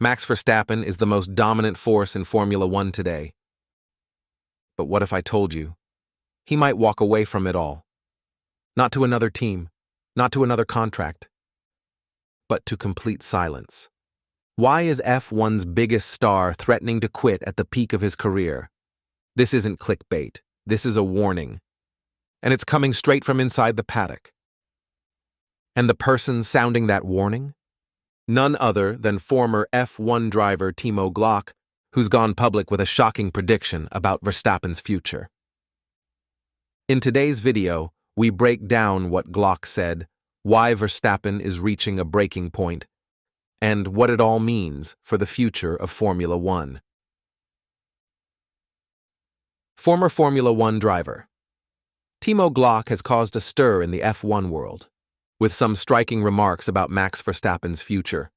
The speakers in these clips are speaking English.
Max Verstappen is the most dominant force in Formula One today. But what if I told you? He might walk away from it all. Not to another team, not to another contract, but to complete silence. Why is F1's biggest star threatening to quit at the peak of his career? This isn't clickbait. This is a warning. And it's coming straight from inside the paddock. And the person sounding that warning? None other than former F1 driver Timo Glock, who's gone public with a shocking prediction about Verstappen's future. In today's video, we break down what Glock said, why Verstappen is reaching a breaking point, and what it all means for the future of Formula One. Former Formula One driver Timo Glock has caused a stir in the F1 world, with some striking remarks about Max Verstappen's future.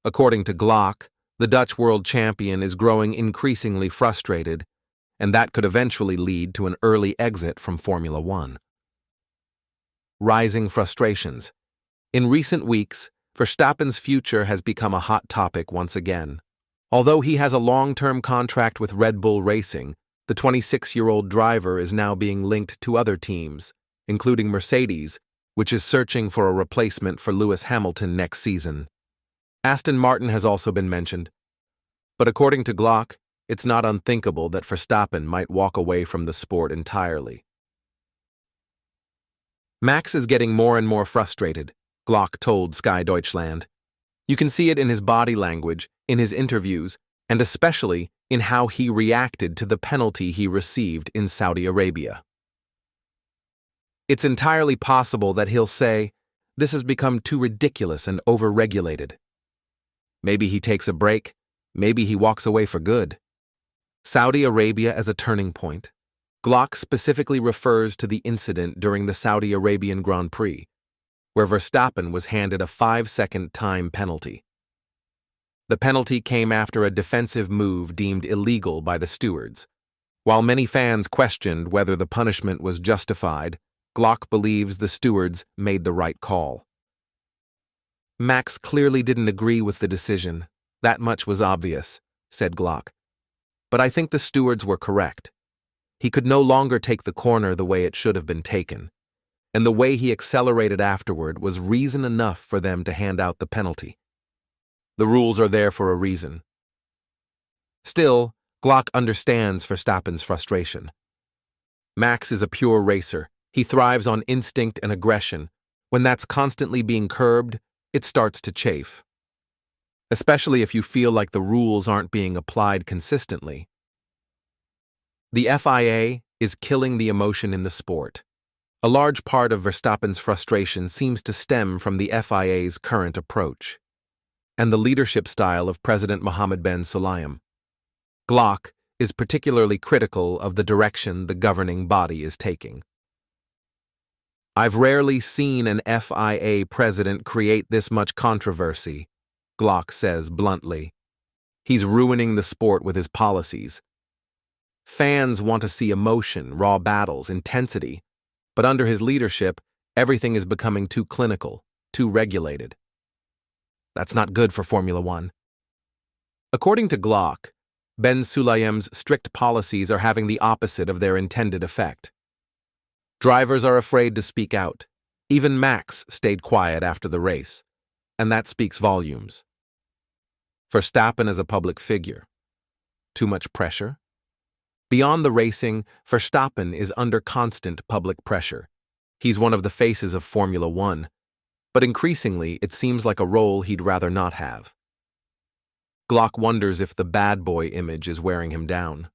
According to Glock, the Dutch world champion is growing increasingly frustrated, and that could eventually lead to an early exit from Formula One. Rising frustrations. In recent weeks, Verstappen's future has become a hot topic once again. Although he has a long-term contract with Red Bull Racing, the 26-year-old driver is now being linked to other teams, including Mercedes, which is searching for a replacement for Lewis Hamilton next season. Aston Martin has also been mentioned. But according to Glock, it's not unthinkable that Verstappen might walk away from the sport entirely. Max is getting more and more frustrated, Glock told Sky Deutschland. You can see it in his body language, in his interviews, and especially in how he reacted to the penalty he received in Saudi Arabia. It's entirely possible that he'll say, "This has become too ridiculous and over-regulated." Maybe he takes a break, maybe he walks away for good. Saudi Arabia as a turning point. Glock specifically refers to the incident during the Saudi Arabian Grand Prix, where Verstappen was handed a 5-second time penalty. The penalty came after a defensive move deemed illegal by the stewards. While many fans questioned whether the punishment was justified, Glock believes the stewards made the right call. Max clearly didn't agree with the decision. That much was obvious, said Glock. But I think the stewards were correct. He could no longer take the corner the way it should have been taken, and the way he accelerated afterward was reason enough for them to hand out the penalty. The rules are there for a reason. Still, Glock understands Verstappen's frustration. Max is a pure racer. He thrives on instinct and aggression. When that's constantly being curbed, it starts to chafe. Especially if you feel like the rules aren't being applied consistently. The FIA is killing the emotion in the sport. A large part of Verstappen's frustration seems to stem from the FIA's current approach and the leadership style of President Mohammed Ben Sulayem. Glock is particularly critical of the direction the governing body is taking. I've rarely seen an FIA president create this much controversy, Glock says bluntly. He's ruining the sport with his policies. Fans want to see emotion, raw battles, intensity, but under his leadership, everything is becoming too clinical, too regulated. That's not good for Formula One. According to Glock, Ben Sulayem's strict policies are having the opposite of their intended effect. Drivers are afraid to speak out. Even Max stayed quiet after the race, and that speaks volumes. Verstappen as a public figure. Too much pressure? Beyond the racing, Verstappen is under constant public pressure. He's one of the faces of Formula One, but increasingly it seems like a role he'd rather not have. Glock wonders if the bad boy image is wearing him down.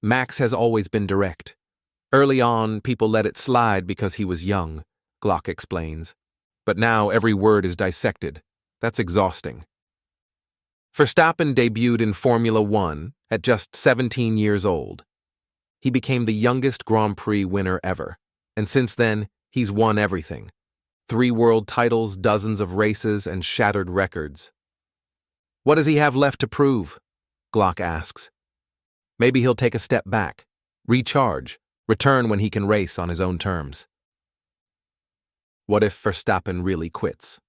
Max has always been direct. Early on, people let it slide because he was young, Glock explains. But now every word is dissected. That's exhausting. Verstappen debuted in Formula One at just 17 years old. He became the youngest Grand Prix winner ever, and since then, he's won everything. 3 world titles, dozens of races, and shattered records. What does he have left to prove? Glock asks. Maybe he'll take a step back, recharge, return when he can race on his own terms. What if Verstappen really quits?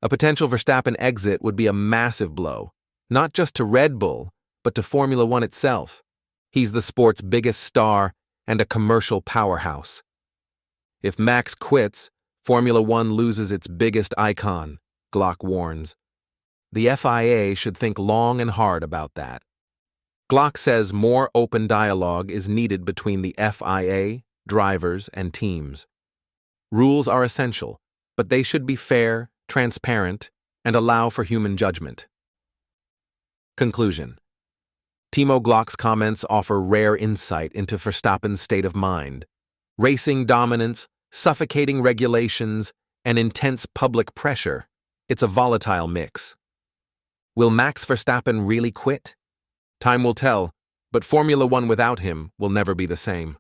A potential Verstappen exit would be a massive blow, not just to Red Bull, but to Formula One itself. He's the sport's biggest star and a commercial powerhouse. If Max quits, Formula One loses its biggest icon, Glock warns. The FIA should think long and hard about that. Glock says more open dialogue is needed between the FIA, drivers, and teams. Rules are essential, but they should be fair, transparent, and allow for human judgment. Conclusion. Timo Glock's comments offer rare insight into Verstappen's state of mind. Racing dominance, suffocating regulations, and intense public pressure. It's a volatile mix. Will Max Verstappen really quit? Time will tell, but Formula One without him will never be the same.